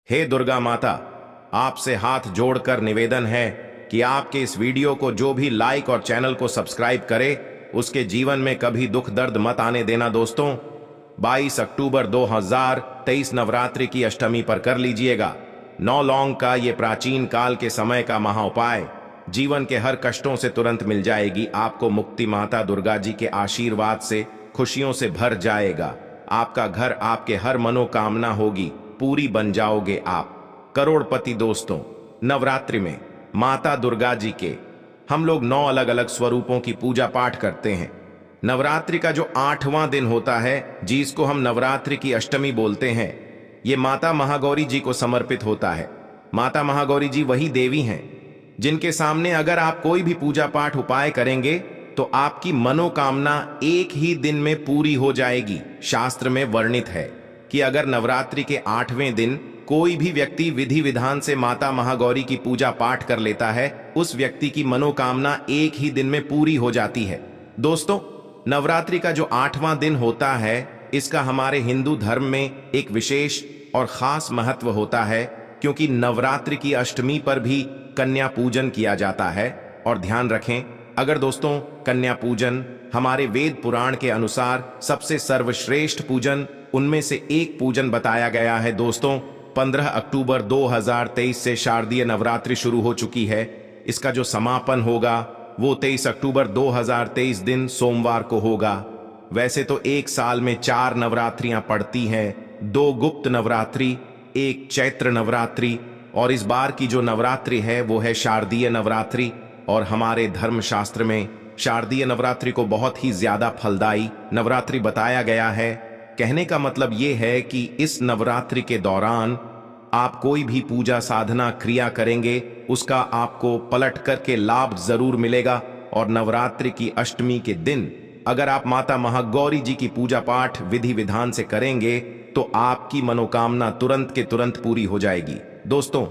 हे दुर्गा माता, आपसे हाथ जोड़कर निवेदन है कि आपके इस वीडियो को जो भी लाइक और चैनल को सब्सक्राइब करे उसके जीवन में कभी दुख दर्द मत आने देना। दोस्तों, 22 अक्टूबर 2023 नवरात्रि की अष्टमी पर कर लीजिएगा 9 लौंग का ये प्राचीन काल के समय का महाउपाय। जीवन के हर कष्टों से तुरंत मिल जाएगी आपको मुक्ति। माता दुर्गा जी के आशीर्वाद से खुशियों से भर जाएगा आपका घर, आपके हर मनोकामना होगी पूरी, बन जाओगे आप करोड़पति। दोस्तों, नवरात्रि में माता दुर्गा जी के हम लोग 9 अलग अलग स्वरूपों की पूजा पाठ करते हैं। नवरात्रि का जो 8वां दिन होता है, जिसको हम नवरात्रि की अष्टमी बोलते हैं, ये माता महागौरी जी को समर्पित होता है। माता महागौरी जी वही देवी हैं जिनके सामने अगर आप कोई भी पूजा पाठ उपाय करेंगे तो आपकी मनोकामना एक ही दिन में पूरी हो जाएगी। शास्त्र में वर्णित है कि अगर नवरात्रि के 8वें दिन कोई भी व्यक्ति विधि विधान से माता महागौरी की पूजा पाठ कर लेता है, उस व्यक्ति की मनोकामना एक ही दिन में पूरी हो जाती है। दोस्तों, नवरात्रि का जो 8वां दिन होता है, इसका हमारे हिंदू धर्म में एक विशेष और खास महत्व होता है, क्योंकि नवरात्रि की अष्टमी पर भी कन्या पूजन किया जाता है। और ध्यान रखें, अगर दोस्तों कन्या पूजन हमारे वेद पुराण के अनुसार सबसे सर्वश्रेष्ठ पूजन उनमें से एक पूजन बताया गया है। दोस्तों, 15 अक्टूबर 2023 से शारदीय नवरात्रि शुरू हो चुकी है। इसका जो समापन होगा वो 23 अक्टूबर 2023 दिन सोमवार को होगा। वैसे तो एक साल में 4 नवरात्रियां पड़ती हैं, 2 गुप्त नवरात्रि, 1 चैत्र नवरात्रि, और इस बार की जो नवरात्रि है वो है शारदीय नवरात्रि। और हमारे धर्मशास्त्र में शारदीय नवरात्रि को बहुत ही ज्यादा फलदायी नवरात्रि बताया गया है। कहने का मतलब ये है कि इस नवरात्रि के दौरान आप कोई भी पूजा साधना क्रिया करेंगे, उसका आपको पलट करके लाभ जरूर मिलेगा। और नवरात्रि की अष्टमी के दिन अगर आप माता महागौरी जी की पूजा पाठ विधि विधान से करेंगे तो आपकी मनोकामना तुरंत के तुरंत पूरी हो जाएगी। दोस्तों,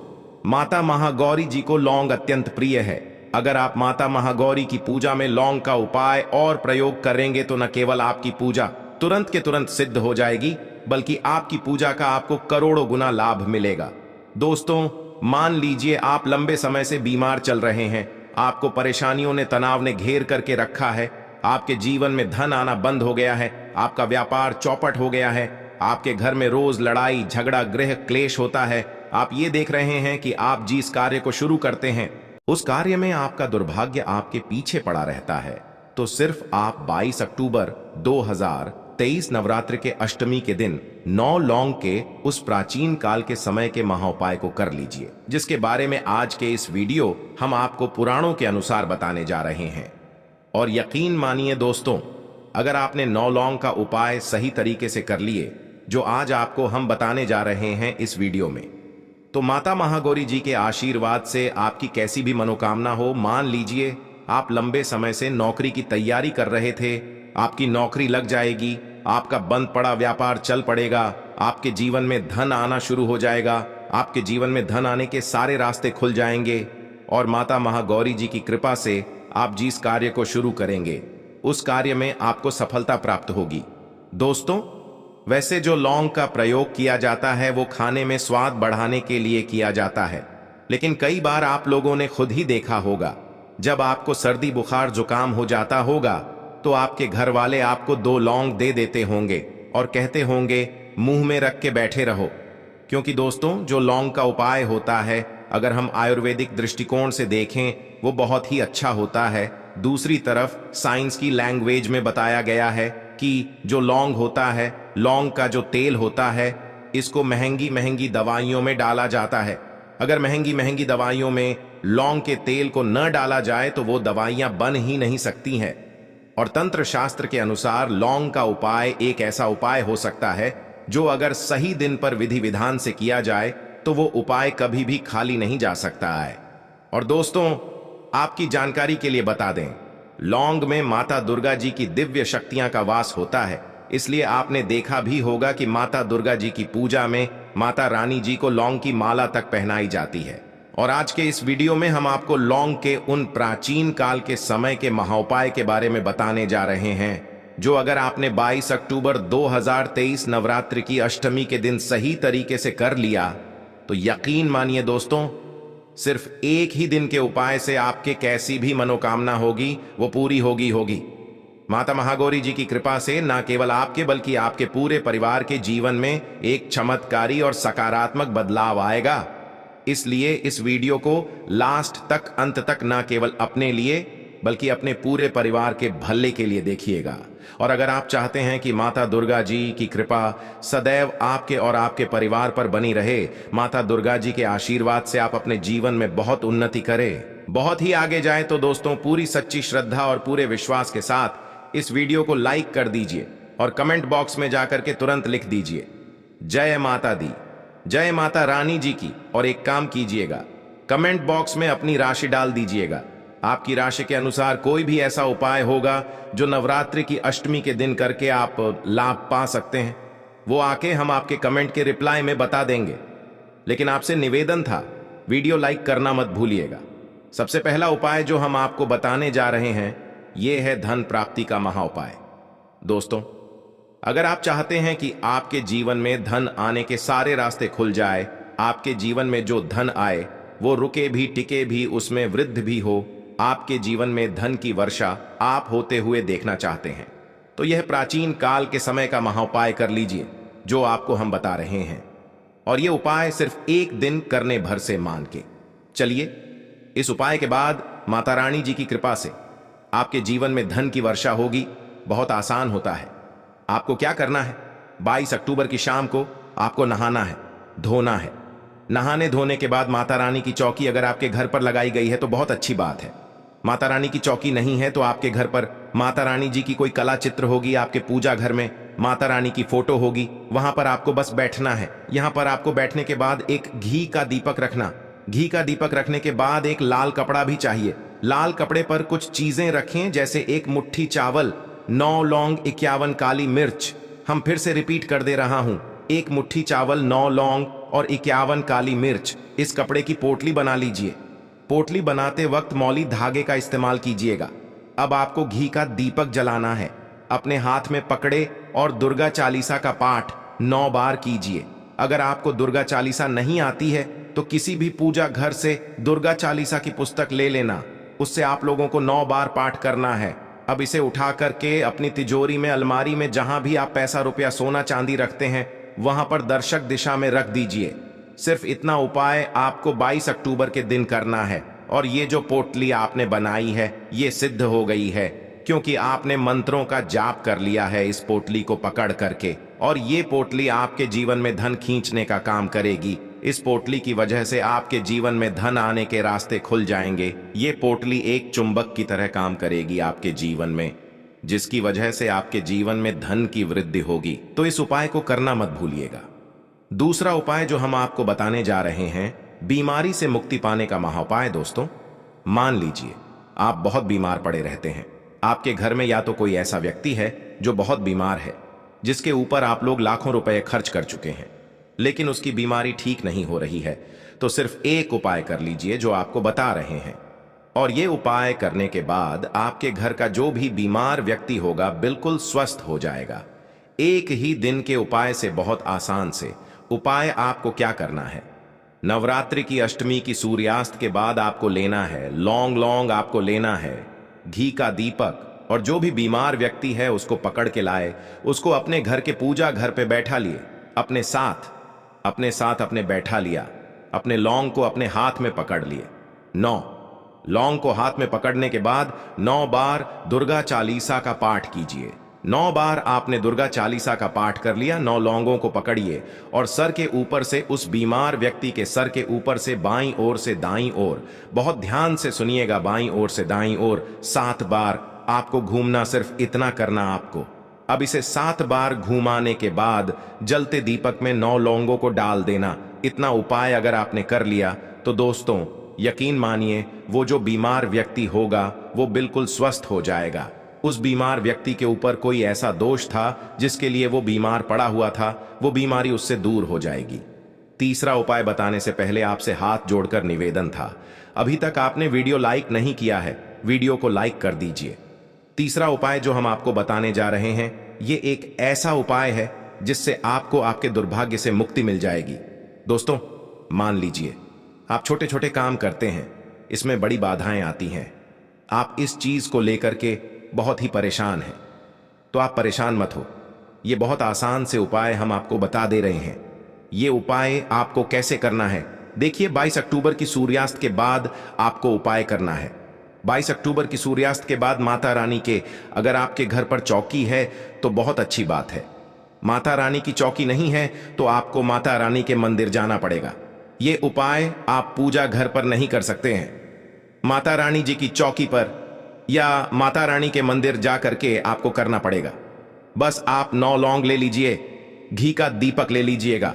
माता महागौरी जी को लौंग अत्यंत प्रिय है। अगर आप माता महागौरी की पूजा में लौंग का उपाय और प्रयोग करेंगे तो न केवल आपकी पूजा तुरंत के तुरंत सिद्ध हो जाएगी, बल्कि आपकी पूजा का आपको करोड़ों गुना लाभ मिलेगा। दोस्तों, मान लीजिए आप लंबे समय से बीमार चल रहे हैं, आपको परेशानियों ने, तनाव ने घेर करके रखा है, आपके जीवन में धन आना बंद हो गया है, आपका व्यापार चौपट हो गया है, आपके घर में रोज लड़ाई झगड़ा गृह क्लेश होता है। आप ये देख रहे हैं कि आप जिस कार्य को शुरू करते हैं उस कार्य में आपका दुर्भाग्य आपके पीछे पड़ा रहता है। तो सिर्फ आप 22 अक्टूबर 2023 नवरात्रि के अष्टमी के दिन 9 लौंग के उस प्राचीन काल के समय के महाउपाय को कर लीजिए, जिसके बारे में आज के इस वीडियो हम आपको पुराणों के अनुसार बताने जा रहे हैं। और यकीन मानिए दोस्तों, अगर आपने 9 लौंग का उपाय सही तरीके से कर लिए, जो आज आपको हम बताने जा रहे हैं इस वीडियो में, तो माता महागौरी जी के आशीर्वाद से आपकी कैसी भी मनोकामना हो, मान लीजिए आप लंबे समय से नौकरी की तैयारी कर रहे थे, आपकी नौकरी लग जाएगी, आपका बंद पड़ा व्यापार चल पड़ेगा, आपके जीवन में धन आना शुरू हो जाएगा, आपके जीवन में धन आने के सारे रास्ते खुल जाएंगे, और माता महागौरी जी की कृपा से आप जिस कार्य को शुरू करेंगे उस कार्य में आपको सफलता प्राप्त होगी। दोस्तों, वैसे जो लौंग का प्रयोग किया जाता है वो खाने में स्वाद बढ़ाने के लिए किया जाता है, लेकिन कई बार आप लोगों ने खुद ही देखा होगा, जब आपको सर्दी बुखार जुकाम हो जाता होगा तो आपके घर वाले आपको 2 लौंग दे देते होंगे और कहते होंगे मुंह में रख के बैठे रहो। क्योंकि दोस्तों, जो लौंग का उपाय होता है, अगर हम आयुर्वेदिक दृष्टिकोण से देखें, वो बहुत ही अच्छा होता है। दूसरी तरफ साइंस की लैंग्वेज में बताया गया है कि जो लौंग होता है, लौंग का जो तेल होता है, इसको महंगी महंगी दवाइयों में डाला जाता है। अगर महंगी महंगी दवाइयों में लौंग के तेल को न डाला जाए तो वो दवाइयां बन ही नहीं सकती हैं। और तंत्र शास्त्र के अनुसार लौंग का उपाय एक ऐसा उपाय हो सकता है जो अगर सही दिन पर विधि विधान से किया जाए तो वो उपाय कभी भी खाली नहीं जा सकता है। और दोस्तों, आपकी जानकारी के लिए बता दें, लौंग में माता दुर्गा जी की दिव्य शक्तियां का वास होता है, इसलिए आपने देखा भी होगा कि माता दुर्गा जी की पूजा में माता रानी जी को लौंग की माला तक पहनाई जाती है। और आज के इस वीडियो में हम आपको लौंग के उन प्राचीन काल के समय के महाउपाय के बारे में बताने जा रहे हैं, जो अगर आपने 22 अक्टूबर 2023 नवरात्रि की अष्टमी के दिन सही तरीके से कर लिया तो यकीन मानिए दोस्तों, सिर्फ एक ही दिन के उपाय से आपके कैसी भी मनोकामना होगी वो पूरी होगी। माता महागौरी जी की कृपा से न केवल आपके बल्कि आपके पूरे परिवार के जीवन में एक चमत्कारी और सकारात्मक बदलाव आएगा। इसलिए इस वीडियो को लास्ट तक, अंत तक न केवल अपने लिए बल्कि अपने पूरे परिवार के भले के लिए देखिएगा। और अगर आप चाहते हैं कि माता दुर्गा जी की कृपा सदैव आपके और आपके परिवार पर बनी रहे, माता दुर्गा जी के आशीर्वाद से आप अपने जीवन में बहुत उन्नति करें, बहुत ही आगे जाए, तो दोस्तों पूरी सच्ची श्रद्धा और पूरे विश्वास के साथ इस वीडियो को लाइक कर दीजिए और कमेंट बॉक्स में जाकर के तुरंत लिख दीजिए जय माता दी, जय माता रानी जी की। और एक काम कीजिएगा, कमेंट बॉक्स में अपनी राशि डाल दीजिएगा। आपकी राशि के अनुसार कोई भी ऐसा उपाय होगा जो नवरात्रि की अष्टमी के दिन करके आप लाभ पा सकते हैं, वो आके हम आपके कमेंट के रिप्लाई में बता देंगे। लेकिन आपसे निवेदन था, वीडियो लाइक करना मत भूलिएगा। सबसे पहला उपाय जो हम आपको बताने जा रहे हैं ये है धन प्राप्ति का महा उपाय। दोस्तों, अगर आप चाहते हैं कि आपके जीवन में धन आने के सारे रास्ते खुल जाए, आपके जीवन में जो धन आए वो रुके भी, टिके भी, उसमें वृद्धि भी हो, आपके जीवन में धन की वर्षा आप होते हुए देखना चाहते हैं, तो यह प्राचीन काल के समय का महाउपाय कर लीजिए जो आपको हम बता रहे हैं। और यह उपाय सिर्फ एक दिन करने भर से मान के चलिए। इस उपाय के बाद माता रानी जी की कृपा से आपके जीवन में धन की वर्षा होगी। बहुत आसान होता है। आपको क्या करना है, 22 अक्टूबर की शाम को आपको नहाना है, धोना है। नहाने धोने के बाद माता रानी की चौकी अगर आपके घर पर लगाई गई है तो बहुत अच्छी बात है। माता रानी की चौकी नहीं है तो आपके घर पर माता रानी जी की कोई कला चित्र होगी, आपके पूजा घर में माता रानी की फोटो होगी, वहां पर आपको बस बैठना है। यहां पर आपको बैठने के बाद एक घी का दीपक रखना। घी का दीपक रखने के बाद एक लाल कपड़ा भी चाहिए। लाल कपड़े पर कुछ चीजें रखें, जैसे एक मुट्ठी चावल, 9 लौंग, 51 काली मिर्च। हम फिर से रिपीट कर दे रहा हूं, एक मुट्ठी चावल, 9 लौंग और 51 काली मिर्च। इस कपड़े की पोटली बना लीजिए। पोटली बनाते वक्त मौली धागे का इस्तेमाल कीजिएगा। अब आपको घी का दीपक जलाना है। अपने हाथ में पकड़े और दुर्गा चालीसा का पाठ 9 बार कीजिए। अगर आपको दुर्गा चालीसा नहीं आती है तो किसी भी पूजा घर से दुर्गा चालीसा की पुस्तक ले लेना, उससे आप लोगों को 9 बार पाठ करना है। अब इसे उठा करके अपनी तिजोरी में, अलमारी में, जहां भी आप पैसा, रुपया, सोना, चांदी रखते हैं वहां पर दर्शक दिशा में रख दीजिए। सिर्फ इतना उपाय आपको 22 अक्टूबर के दिन करना है। और ये जो पोटली आपने बनाई है ये सिद्ध हो गई है, क्योंकि आपने मंत्रों का जाप कर लिया है इस पोटली को पकड़ करके। और ये पोटली आपके जीवन में धन खींचने का काम करेगी। इस पोटली की वजह से आपके जीवन में धन आने के रास्ते खुल जाएंगे। ये पोटली एक चुंबक की तरह काम करेगी आपके जीवन में, जिसकी वजह से आपके जीवन में धन की वृद्धि होगी। तो इस उपाय को करना मत भूलिएगा। दूसरा उपाय जो हम आपको बताने जा रहे हैं, बीमारी से मुक्ति पाने का महाउपाय। दोस्तों, मान लीजिए आप बहुत बीमार पड़े रहते हैं। आपके घर में या तो कोई ऐसा व्यक्ति है जो बहुत बीमार है, जिसके ऊपर आप लोग लाखों रुपए खर्च कर चुके हैं, लेकिन उसकी बीमारी ठीक नहीं हो रही है। तो सिर्फ एक उपाय कर लीजिए जो आपको बता रहे हैं। और ये उपाय करने के बाद आपके घर का जो भी बीमार व्यक्ति होगा बिल्कुल स्वस्थ हो जाएगा। एक ही दिन के उपाय से, बहुत आसान से उपाय। आपको क्या करना है, नवरात्रि की अष्टमी की सूर्यास्त के बाद आपको लेना है लौंग आपको लेना है, घी का दीपक, और जो भी बीमार व्यक्ति है उसको पकड़ के लाए, उसको अपने घर के पूजा घर पे बैठा लिए, अपने साथ अपने बैठा लिया। अपने लौंग को अपने हाथ में पकड़ लिए। 9 लौंग को हाथ में पकड़ने के बाद 9 बार दुर्गा चालीसा का पाठ कीजिए। 9 बार आपने दुर्गा चालीसा का पाठ कर लिया। 9 लौंगों को पकड़िए और सर के ऊपर से, उस बीमार व्यक्ति के सर के ऊपर से बाईं ओर से दाईं ओर, बहुत ध्यान से सुनिएगा, बाईं ओर से दाईं ओर 7 बार आपको घूमना। सिर्फ इतना करना आपको। अब इसे 7 बार घुमाने के बाद जलते दीपक में 9 लौंगों को डाल देना। इतना उपाय अगर आपने कर लिया तो दोस्तों यकीन मानिए वो जो बीमार व्यक्ति होगा वो बिल्कुल स्वस्थ हो जाएगा। उस बीमार व्यक्ति के ऊपर कोई ऐसा दोष था जिसके लिए वो बीमार पड़ा हुआ था, वो बीमारी उससे दूर हो जाएगी। तीसरा उपाय बताने से पहले आपसे हाथ जोड़कर निवेदन था, अभी तक आपने वीडियो लाइक नहीं किया है, वीडियो को लाइक कर दीजिए। तीसरा उपाय जो हम आपको बताने जा रहे हैं, ये एक ऐसा उपाय है जिससे आपको आपके दुर्भाग्य से मुक्ति मिल जाएगी। दोस्तों, मान लीजिए आप छोटे छोटे काम करते हैं, इसमें बड़ी बाधाएं आती हैं, आप इस चीज को लेकर के बहुत ही परेशान हैं, तो आप परेशान मत हो। ये बहुत आसान से उपाय हम आपको बता दे रहे हैं। ये उपाय आपको कैसे करना है, देखिए 22 अक्टूबर की सूर्यास्त के बाद आपको उपाय करना है। 22 अक्टूबर की सूर्यास्त के बाद माता रानी के अगर आपके घर पर चौकी है तो बहुत अच्छी बात है। माता रानी की चौकी नहीं है तो आपको माता रानी के मंदिर जाना पड़ेगा। ये उपाय आप पूजा घर पर नहीं कर सकते हैं, माता रानी जी की चौकी पर या माता रानी के मंदिर जा करके आपको करना पड़ेगा। बस आप 9 लौंग ले लीजिए, घी का दीपक ले लीजिएगा,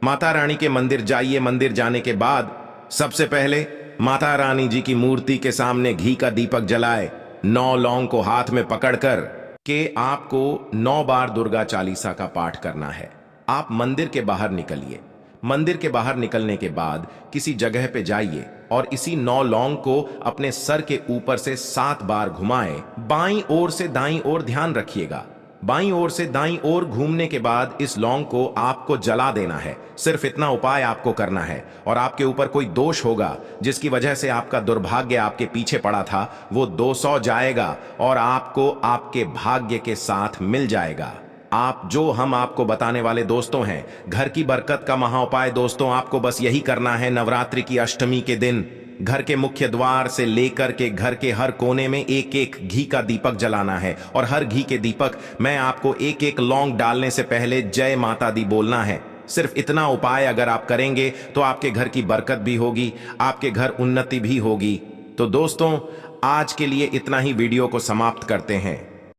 माता रानी के मंदिर जाइए। मंदिर जाने के बाद सबसे पहले माता रानी जी की मूर्ति के सामने घी का दीपक जलाए, 9 लौंग को हाथ में पकड़कर के आपको 9 बार दुर्गा चालीसा का पाठ करना है। आप मंदिर के बाहर निकलिए। मंदिर के बाहर निकलने के बाद किसी जगह पे जाइए और इसी 9 लौंग को अपने सर के ऊपर से 7 बार घुमाएं। बाईं ओर से दाईं ओर ध्यान रखिएगा। बाईं ओर से दाईं ओर घूमने के बाद इस लौंग को आपको जला देना है। सिर्फ इतना उपाय आपको करना है। और आपके ऊपर कोई दोष होगा जिसकी वजह से आपका दुर्भाग्य आपके पीछे पड़ा था, वो 200 जाएगा और आपको आपके भाग्य के साथ मिल जाएगा। आप जो हम आपको बताने वाले दोस्तों हैं, घर की बरकत का महाउपाय दोस्तों, आपको बस यही करना है। नवरात्रि की अष्टमी के दिन घर के मुख्य द्वार से लेकर के घर के हर कोने में एक एक घी का दीपक जलाना है और हर घी के दीपक में आपको एक एक लौंग डालने से पहले जय माता दी बोलना है। सिर्फ इतना उपाय अगर आप करेंगे तो आपके घर की बरकत भी होगी, आपके घर उन्नति भी होगी। तो दोस्तों, आज के लिए इतना ही, वीडियो को समाप्त करते हैं।